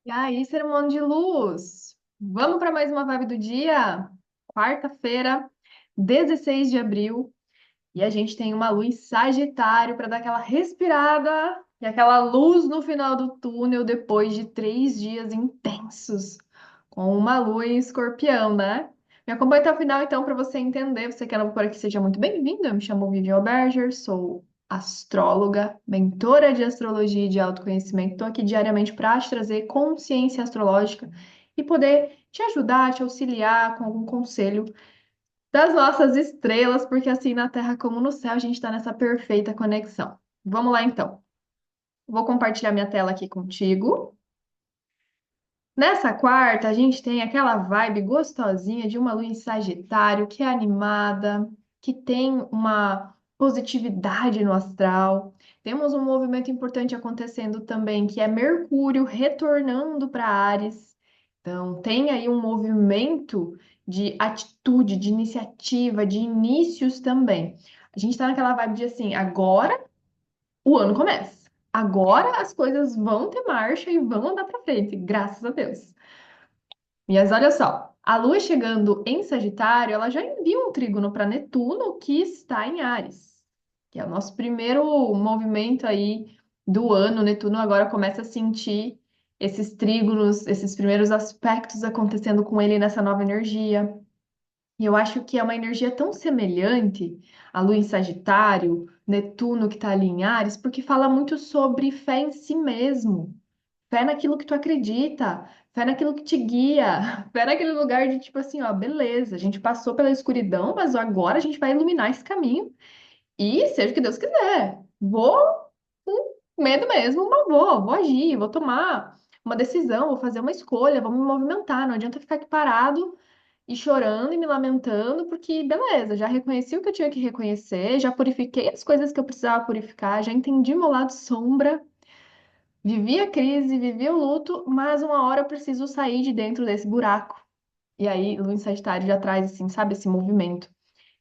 E aí, sermão de luz? Vamos para mais uma vibe do dia? Quarta-feira, 16 de abril, e a gente tem uma lua em Sagitário para dar aquela respirada e aquela luz no final do túnel depois de 3 dias intensos com uma lua em Escorpião, né? Me acompanha até o final, então, para você entender. Você que é novo por aqui, seja muito bem-vindo. Eu me chamo Vivian Berger, sou astróloga, mentora de astrologia e de autoconhecimento. Estou aqui diariamente para te trazer consciência astrológica e poder te ajudar, te auxiliar com algum conselho das nossas estrelas, porque assim na Terra como no céu a gente está nessa perfeita conexão. Vamos lá, então. Vou compartilhar minha tela aqui contigo. Nessa quarta, a gente tem aquela vibe gostosinha de uma lua em Sagitário, que é animada, que tem uma positividade no astral. Temos um movimento importante acontecendo também, que é Mercúrio retornando para Áries. Então, tem aí um movimento de atitude, de iniciativa, de inícios também. A gente está naquela vibe de assim, agora o ano começa. Agora as coisas vão ter marcha e vão andar para frente, graças a Deus. Mas olha só, a Lua chegando em Sagitário, ela já envia um trígono para Netuno, que está em Áries, que é o nosso primeiro movimento aí do ano. Netuno agora começa a sentir esses trígonos, esses primeiros aspectos acontecendo com ele nessa nova energia. E eu acho que é uma energia tão semelhante à Lua em Sagitário, Netuno que está ali em Áries, porque fala muito sobre fé em si mesmo. Fé naquilo que tu acredita, fé naquilo que te guia, fé naquele lugar de tipo assim, ó, beleza, a gente passou pela escuridão, mas agora a gente vai iluminar esse caminho e seja o que Deus quiser. Vou com medo mesmo, mas vou agir, vou tomar uma decisão, vou fazer uma escolha, vou me movimentar. Não adianta ficar aqui parado e chorando e me lamentando, porque beleza, já reconheci o que eu tinha que reconhecer, já purifiquei as coisas que eu precisava purificar, já entendi meu lado sombra. Vivi a crise, vivi o luto, mas uma hora eu preciso sair de dentro desse buraco. E aí, Lua em Sagitário já traz, assim, sabe, esse movimento.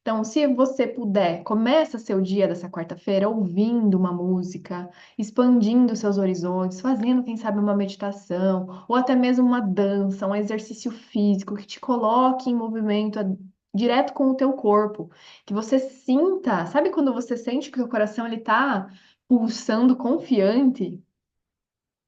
Então, se você puder, começa seu dia dessa quarta-feira ouvindo uma música, expandindo seus horizontes, fazendo, quem sabe, uma meditação, ou até mesmo uma dança, um exercício físico que te coloque em movimento direto com o teu corpo, que você sinta, sabe quando você sente que o teu coração ele tá pulsando confiante?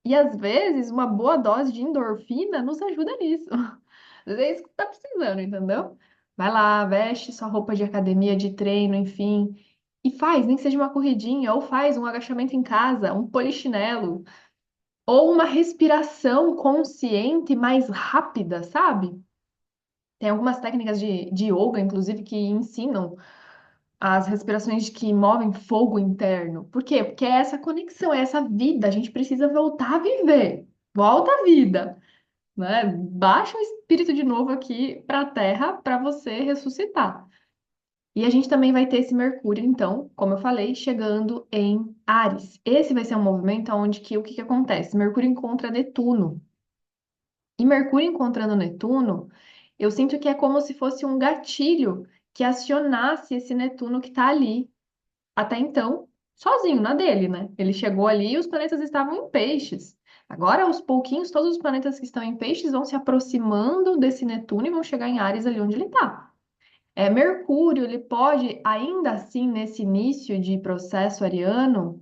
E às vezes uma boa dose de endorfina nos ajuda nisso. Às vezes é isso que tá precisando, entendeu? Vai lá, veste sua roupa de academia, de treino, enfim, e faz, nem que seja uma corridinha, ou faz um agachamento em casa, um polichinelo, ou uma respiração consciente mais rápida, sabe? Tem algumas técnicas de yoga, inclusive, que ensinam as respirações que movem fogo interno. Por quê? Porque é essa conexão, é essa vida. A gente precisa voltar a viver. Volta à vida, né? Baixa o espírito de novo aqui para a Terra para você ressuscitar. E a gente também vai ter esse Mercúrio, então, como eu falei, chegando em Áries. Esse vai ser um movimento onde que o que que acontece? Mercúrio encontra Netuno. E Mercúrio encontrando Netuno, eu sinto que é como se fosse um gatilho que acionasse esse Netuno que está ali até então, sozinho, na dele, né? Ele chegou ali e os planetas estavam em peixes. Agora, aos pouquinhos, todos os planetas que estão em peixes vão se aproximando desse Netuno e vão chegar em Áries ali onde ele está. Mercúrio, ele pode, ainda assim, nesse início de processo ariano,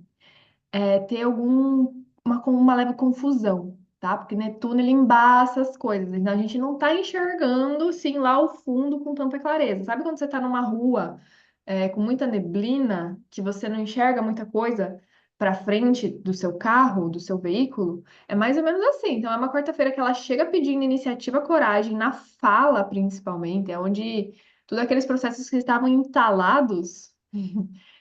ter uma leve confusão, tá? Porque Netuno, ele embaça as coisas. Então, a gente não tá enxergando, sim, lá o fundo com tanta clareza. Sabe quando você tá numa rua com muita neblina, que você não enxerga muita coisa para frente do seu carro, do seu veículo, é mais ou menos assim. Então, é uma quarta-feira que ela chega pedindo iniciativa, coragem, na fala principalmente, é onde todos aqueles processos que estavam entalados,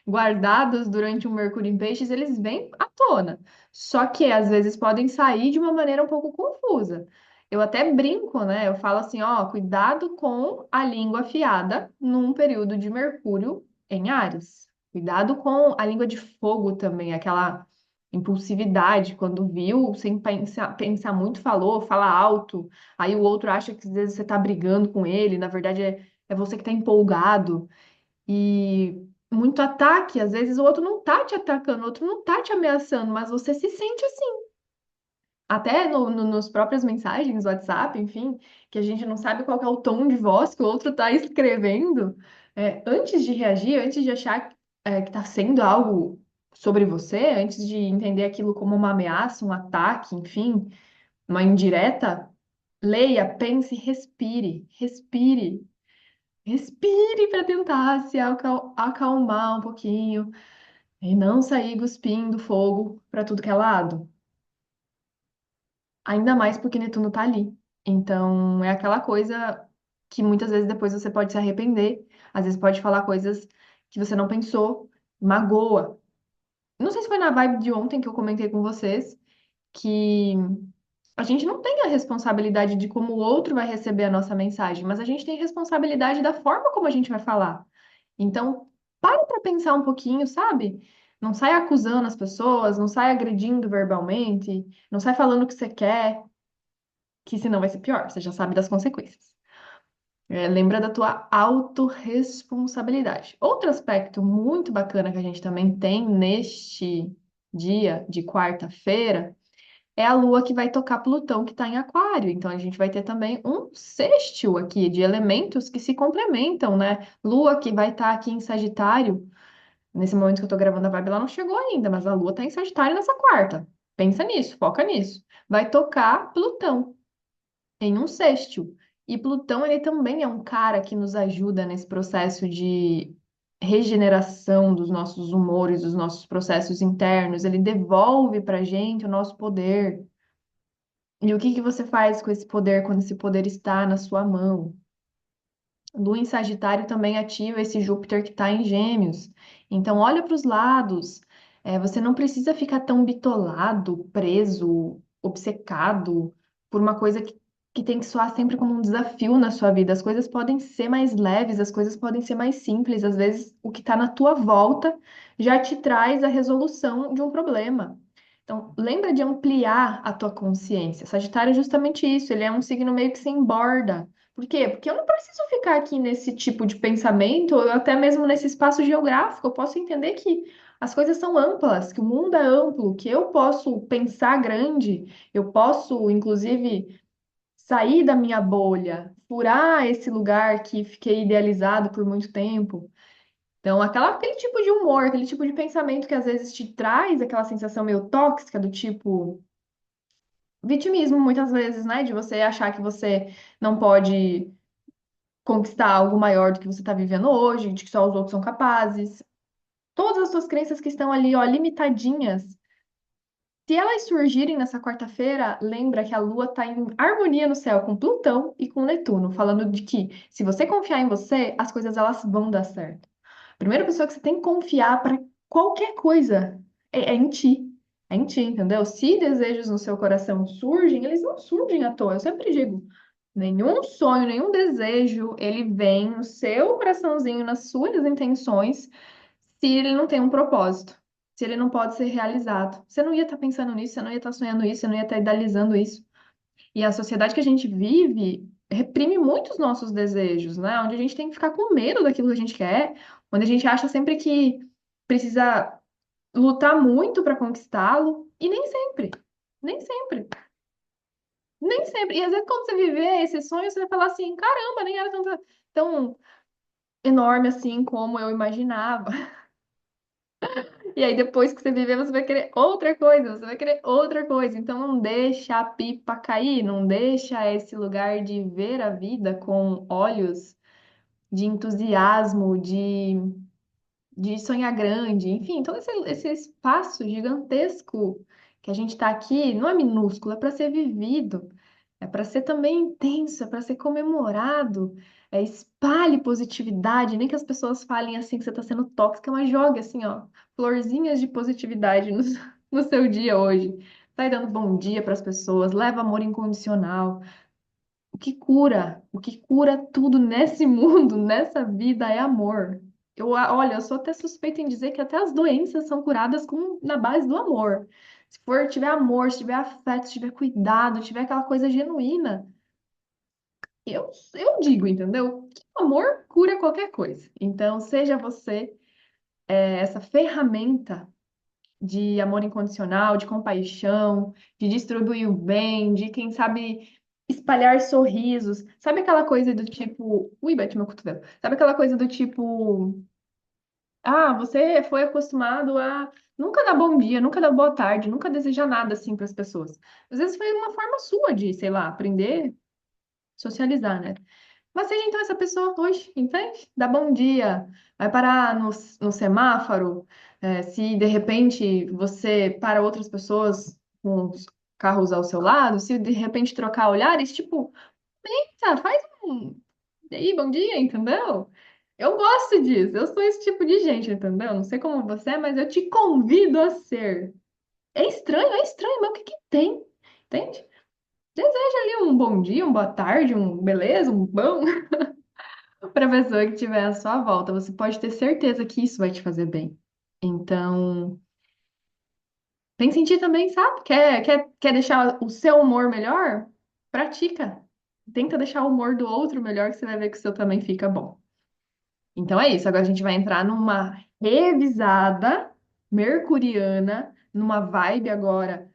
guardados durante o Mercúrio em Peixes, eles vêm à tona. Só que às vezes podem sair de uma maneira um pouco confusa. Eu até brinco, né? Eu falo assim, ó, cuidado com a língua afiada num período de Mercúrio em Áries. Cuidado com a língua de fogo também, aquela impulsividade, quando viu, sem pensar muito, falou, fala alto, aí o outro acha que às vezes você tá brigando com ele, na verdade é você que tá empolgado. E muito ataque, às vezes o outro não tá te atacando, o outro não tá te ameaçando, mas você se sente assim. até nos próprias mensagens, WhatsApp, enfim, que a gente não sabe qual que é o tom de voz que o outro está escrevendo, antes de reagir, antes de achar que está sendo algo sobre você, antes de entender aquilo como uma ameaça, um ataque, enfim, uma indireta, leia, pense, respire, respire, respire para tentar se acalmar um pouquinho e não sair cuspindo fogo para tudo que é lado. Ainda mais porque Netuno tá ali. Então, é aquela coisa que muitas vezes depois você pode se arrepender, às vezes pode falar coisas que você não pensou, magoa. Não sei se foi na vibe de ontem que eu comentei com vocês que a gente não tem a responsabilidade de como o outro vai receber a nossa mensagem, mas a gente tem responsabilidade da forma como a gente vai falar. Então, para pra pensar um pouquinho, sabe? Não sai acusando as pessoas, não sai agredindo verbalmente, não sai falando o que você quer, que senão vai ser pior, você já sabe das consequências. Lembra da tua autorresponsabilidade. Outro aspecto muito bacana que a gente também tem neste dia de quarta-feira é a Lua que vai tocar Plutão, que está em Aquário. Então a gente vai ter também um sextil aqui de elementos que se complementam, né? Lua que vai estar aqui em Sagitário. Nesse momento que eu tô gravando a vibe, ela não chegou ainda, mas a Lua tá em Sagitário nessa quarta. Pensa nisso, foca nisso. Vai tocar Plutão em um sextil. E Plutão, ele também é um cara que nos ajuda nesse processo de regeneração dos nossos humores, dos nossos processos internos. Ele devolve pra gente o nosso poder. E o que que você faz com esse poder quando esse poder está na sua mão? Lua em Sagitário também ativa esse Júpiter que está em Gêmeos. Então, olha para os lados. Você não precisa ficar tão bitolado, preso, obcecado por uma coisa que tem que soar sempre como um desafio na sua vida. As coisas podem ser mais leves, as coisas podem ser mais simples. Às vezes, o que está na tua volta já te traz a resolução de um problema. Então, lembra de ampliar a tua consciência. Sagitário é justamente isso, ele é um signo meio que sem borda. Por quê? Porque eu não preciso ficar aqui nesse tipo de pensamento, ou até mesmo nesse espaço geográfico. Eu posso entender que as coisas são amplas, que o mundo é amplo, que eu posso pensar grande, eu posso, inclusive, sair da minha bolha, furar esse lugar que fiquei idealizado por muito tempo. Então, aquele tipo de humor, aquele tipo de pensamento que às vezes te traz aquela sensação meio tóxica, do tipo vitimismo, muitas vezes, né? De você achar que você não pode conquistar algo maior do que você está vivendo hoje, de que só os outros são capazes. Todas as suas crenças que estão ali, ó, limitadinhas. Se elas surgirem nessa quarta-feira, lembra que a Lua está em harmonia no céu com Plutão e com Netuno, falando de que se você confiar em você, as coisas elas vão dar certo. A primeira pessoa que você tem que confiar para qualquer coisa é em ti. É em ti, entendeu? Se desejos no seu coração surgem, eles não surgem à toa. Eu sempre digo, nenhum sonho, nenhum desejo, ele vem no seu coraçãozinho, nas suas intenções, se ele não tem um propósito, se ele não pode ser realizado. Você não ia estar pensando nisso, você não ia estar sonhando isso, você não ia estar idealizando isso. E a sociedade que a gente vive reprime muito os nossos desejos, né? Onde a gente tem que ficar com medo daquilo que a gente quer, onde a gente acha sempre que precisa lutar muito para conquistá-lo, e nem sempre. Nem sempre. Nem sempre. E às vezes, quando você viver esse sonho, você vai falar assim: caramba, nem era tão enorme assim como eu imaginava. E aí, depois que você viver, você vai querer outra coisa, você vai querer outra coisa. Então, não deixa a pipa cair, não deixa esse lugar de ver a vida com olhos de entusiasmo, de sonhar grande, enfim, todo esse espaço gigantesco que a gente está aqui não é minúsculo, é para ser vivido, é para ser também intenso, é para ser comemorado. Espalhe positividade, nem que as pessoas falem assim que você está sendo tóxica, mas jogue assim, ó, florzinhas de positividade no, no seu dia hoje. Sai dando bom dia para as pessoas, leva amor incondicional. O que cura tudo nesse mundo, nessa vida, é amor. Olha, eu sou até suspeita em dizer que até as doenças são curadas na base do amor. Se for, tiver amor, se tiver afeto, se tiver cuidado, tiver aquela coisa genuína, eu digo, entendeu? Que o amor cura qualquer coisa. Então, seja você essa ferramenta de amor incondicional, de compaixão, de distribuir o bem, de quem sabe espalhar sorrisos. Sabe aquela coisa do tipo, ui, bate meu cotovelo. Sabe aquela coisa do tipo, ah, você foi acostumado a nunca dar bom dia, nunca dar boa tarde, nunca desejar nada assim para as pessoas. Às vezes foi uma forma sua de, sei lá, aprender, socializar, né? Mas seja então essa pessoa hoje, entende? Dá bom dia, vai parar no semáforo. Se de repente você para outras pessoas com os carros ao seu lado, se de repente trocar olhares, tipo, pensa, faz um. E aí, bom dia, entendeu? Eu gosto disso, eu sou esse tipo de gente, entendeu? Não sei como você é, mas eu te convido a ser. É estranho, mas o que que tem? Entende? Deseja ali um bom dia, uma boa tarde, um beleza, um bom. Para a pessoa que estiver à sua volta, você pode ter certeza que isso vai te fazer bem. Então, tem que sentir também, sabe? Quer deixar o seu humor melhor? Pratica. Tenta deixar o humor do outro melhor, que você vai ver que o seu também fica bom. Então é isso. Agora a gente vai entrar numa revisada mercuriana, numa vibe agora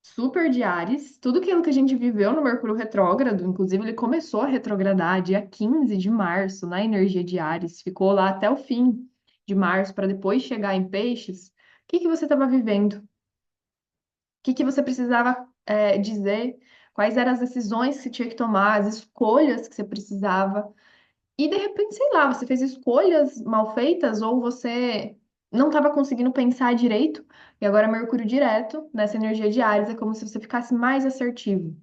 super de Áries. Tudo aquilo que a gente viveu no Mercúrio retrógrado, inclusive ele começou a retrogradar dia 15 de março na energia de Áries, ficou lá até o fim de março para depois chegar em Peixes. O que que você estava vivendo? O que que você precisava dizer? Quais eram as decisões que você tinha que tomar, as escolhas que você precisava? E de repente, sei lá, você fez escolhas mal feitas ou você não estava conseguindo pensar direito, e agora Mercúrio direto, nessa energia de Áries, é como se você ficasse mais assertivo.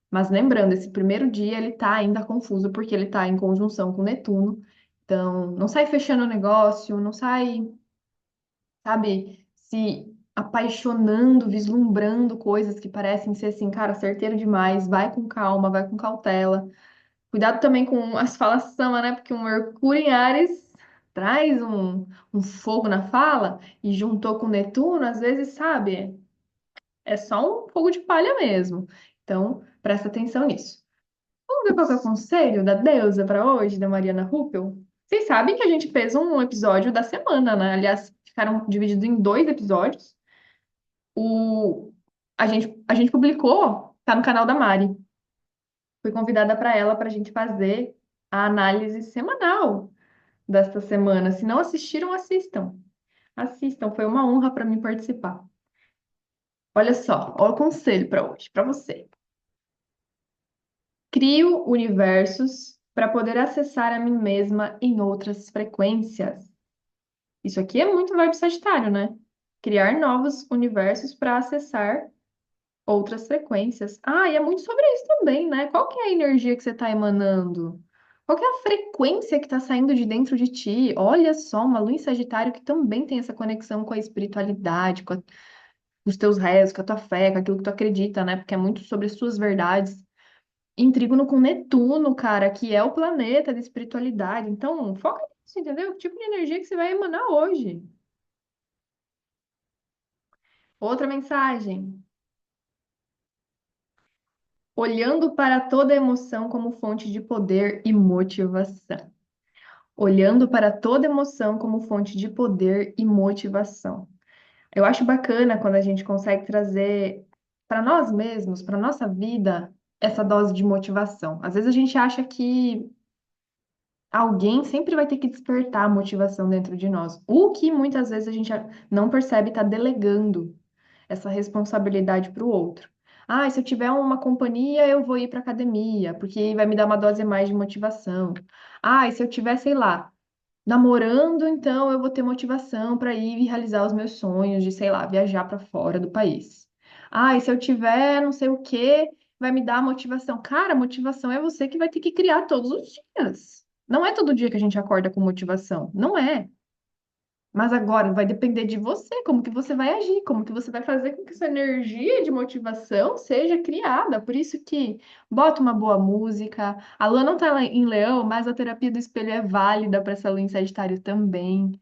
Mas lembrando, esse primeiro dia ele tá ainda confuso porque ele tá em conjunção com Netuno. Então, não sai fechando o negócio, não sai, sabe, se apaixonando, vislumbrando coisas que parecem ser assim, cara, certeiro demais. Vai com calma, vai com cautela. Cuidado também com as falações, né? Porque o Mercúrio em Áries traz um fogo na fala e juntou com Netuno, às vezes, sabe, é só um fogo de palha mesmo. Então, presta atenção nisso. Vamos ver qual que é o conselho da deusa para hoje, da Mariana Ruppel? Vocês sabem que a gente fez um episódio da semana, né? Aliás, ficaram divididos em dois episódios. O... a gente publicou, tá no canal da Mari. Fui convidada para ela para a gente fazer a análise semanal desta semana. Se não assistiram, assistam. Assistam, foi uma honra para mim participar. Olha só, olha o conselho para hoje, para você. Crio universos para poder acessar a mim mesma em outras frequências. Isso aqui é muito vibe Sagitário, né? Criar novos universos para acessar outras frequências. Ah, e é muito sobre isso também, né? Qual que é a energia que você está emanando? Qual que é a frequência que está saindo de dentro de ti? Olha só, uma lua em Sagitário que também tem essa conexão com a espiritualidade, com os teus rezos, com a tua fé, com aquilo que tu acredita, né? Porque é muito sobre as suas verdades. Em trígono com Netuno, cara, que é o planeta da espiritualidade. Então, foca nisso, entendeu? Que tipo de energia que você vai emanar hoje? Outra mensagem. Olhando para toda emoção como fonte de poder e motivação. Olhando para toda emoção como fonte de poder e motivação. Eu acho bacana quando a gente consegue trazer para nós mesmos, para nossa vida, essa dose de motivação. Às vezes a gente acha que alguém sempre vai ter que despertar a motivação dentro de nós. O que muitas vezes a gente não percebe está delegando essa responsabilidade para o outro. Ah, se eu tiver uma companhia, eu vou ir para academia, porque vai me dar uma dose a mais de motivação. Ah, e se eu tiver, sei lá, namorando, então eu vou ter motivação para ir e realizar os meus sonhos de, sei lá, viajar para fora do país. Ah, e se eu tiver não sei o quê, vai me dar motivação. Cara, motivação é você que vai ter que criar todos os dias. Não é todo dia que a gente acorda com motivação. Não é. Mas agora vai depender de você, como que você vai agir, como que você vai fazer com que essa energia de motivação seja criada. Por isso que bota uma boa música. A Lua não está em Leão, mas a terapia do espelho é válida para essa Lua em Sagitário também.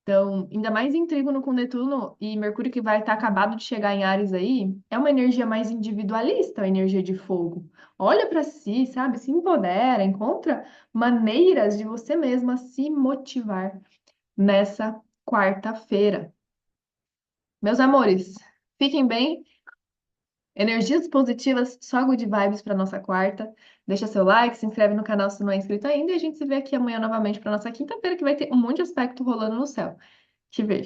Então, ainda mais em trígono com Netuno e Mercúrio que vai estar acabado de chegar em Áries aí, é uma energia mais individualista, a energia de fogo. Olha para si, sabe? Se empodera, encontra maneiras de você mesma se motivar nessa quarta-feira. Meus amores, fiquem bem. Energias positivas, só good vibes para nossa quarta. Deixa seu like, se inscreve no canal se não é inscrito ainda e a gente se vê aqui amanhã novamente para nossa quinta-feira que vai ter um monte de aspecto rolando no céu. Te vejo.